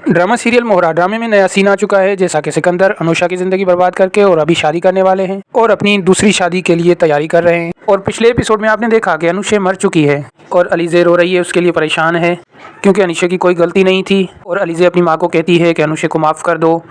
Drama serial मोहरा ड्रामे में नया सीन आ चुका है। जैसा कि सिकंदर अनुषा की ज़िंदगी बर्बाद करके और अभी शादी करने वाले हैं और अपनी दूसरी शादी के लिए तैयारी कर रहे हैं। और पिछले एपिसोड में आपने देखा कि अनुषा मर चुकी है और अलीज़े रो रही है, उसके लिए परेशान है क्योंकि अनुषा की कोई गलती नहीं थी। और अलीज़े अपनी माँ को कहती है कि अनुषा को माफ़ कर दो।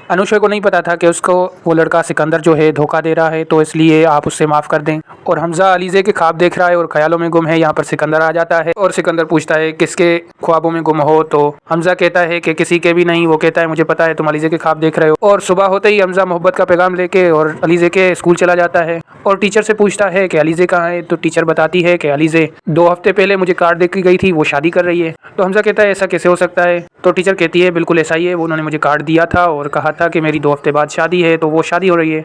अनुषा को नहीं पता था कि उसको वो लड़का सिकंदर जो है धोखा दे रहा है, तो इसलिए आप उससे माफ़ कर दें। और हमज़ा अलीज़े के ख्वाब देख रहा है और ख्यालों में गुम है। यहाँ पर सिकंदर आ जाता है और सिकंदर पूछता है किसके ख्वाबों में गुम हो, तो हमज़ा कहता है कि किसी के भी नहीं। वो कहता है मुझे पता है तुम अलीज़े के ख्वाब देख रहे हो। और सुबह होते ही हमज़ा मोहब्बत का पैगाम लेके और अलीज़े के स्कूल चला जाता है और टीचर से पूछता है कि अलीज़े कहाँ है। तो टीचर बताती है कि अलीज़े 2 हफ्ते पहले मुझे कार्ड देके गई थी, वो शादी कर रही है। तो हमज़ा कहता है ऐसा कैसे हो सकता है। तो टीचर कहती है बिल्कुल ऐसा ही है, वो उन्होंने मुझे कार्ड दिया था और कहा था कि मेरी 2 हफ्ते बाद शादी है, तो वो शादी हो रही है।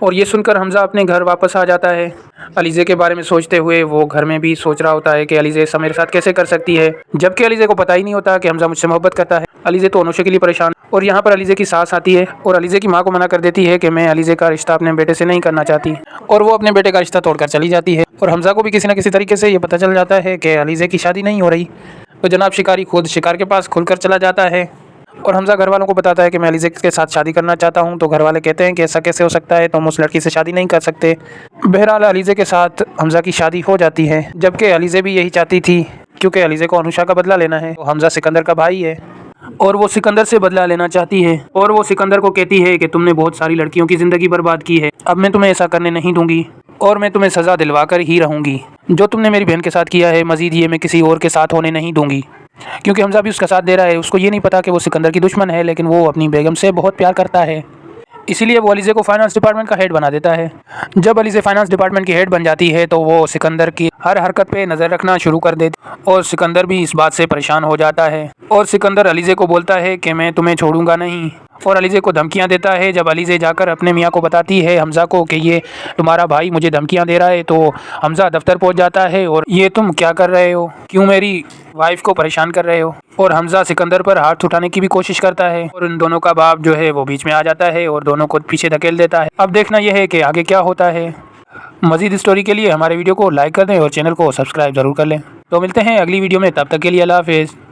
और ये सुनकर हमज़ा अपने घर वापस आ जाता है। अलीज़े के बारे में सोचते हुए वो घर में भी सोच रहा होता है कि अलीज़े ऐसा मेरे साथ कैसे कर सकती है, जबकि अलीज़े को पता ही नहीं होता कि हमज़ा मुझसे मोहब्बत करता है। अलीज़े तो अनुषा के लिए परेशान। और यहाँ पर अलीज़े की सास आती है और अलीज़े की माँ को मना कर देती है कि मैं अलीज़े का रिश्ता अपने बेटे से नहीं करना चाहती, और वो अपने बेटे का रिश्ता तोड़कर चली जाती है। और हमज़ा को भी किसी न किसी तरीके से ये पता चल जाता है कि अलीज़े की शादी नहीं हो रही। तो जनाब शिकारी खुद शिकार के पास खुलकर चला जाता है और हमज़ा घर वालों को बताता है कि मैं अलीज़े के साथ शादी करना चाहता हूं। तो घर वाले कहते हैं कि ऐसा कैसे हो सकता है, तुम उस लड़की से शादी नहीं कर सकते। बहरहाल अलीज़े के साथ हमज़ा की शादी हो जाती है, जबकि अलीज़े भी यही चाहती थी क्योंकि अलीज़े को अनुषा का बदला लेना है। तो हमज़ा सिकंदर का भाई है और वो सिकंदर से बदला लेना चाहती है। और वो सिकंदर को कहती है कि तुमने बहुत सारी लड़कियों की ज़िंदगी बर्बाद की है, अब मैं तुम्हें ऐसा करने नहीं दूंगी और मैं तुम्हें सज़ा दिलवा कर ही रहूँगी। जो तुमने मेरी बहन के साथ किया है, मज़ीद ये मैं किसी और के साथ होने नहीं दूंगी। क्योंकि हमज़ा भी उसका साथ दे रहा है। उसको ये नहीं पता कि वो सिकंदर की दुश्मन है, लेकिन वो अपनी बेगम से बहुत प्यार करता है, इसीलिए वो अलीज़े को फाइनेंस डिपार्टमेंट का हेड बना देता है। जब अलीज़े फाइनेंस डिपार्टमेंट की हेड बन जाती है तो वो सिकंदर की हर हरकत पे नज़र रखना शुरू कर देती और सिकंदर भी इस बात से परेशान हो जाता है। और सिकंदर अलीज़े को बोलता है कि मैं तुम्हें छोड़ूंगा नहीं, और अलीज़े को धमकियां देता है। जब अलीज़े जाकर अपने मियाँ को बताती है हमज़ा को कि ये तुम्हारा भाई मुझे धमकियां दे रहा है, तो हमज़ा दफ्तर पहुंच जाता है और ये तुम क्या कर रहे हो, क्यों मेरी वाइफ को परेशान कर रहे हो। और हमज़ा सिकंदर पर हाथ उठाने की भी कोशिश करता है और उन दोनों का बाप जो है वो बीच में आ जाता है और दोनों को पीछे धकेल देता है। अब देखना यह है कि आगे क्या होता है। मज़ीद स्टोरी के लिए हमारे वीडियो को लाइक कर दें और चैनल को सब्सक्राइब ज़रूर कर लें। तो मिलते हैं अगली वीडियो में, तब तक के लिए अल्लाह हाफ़िज़।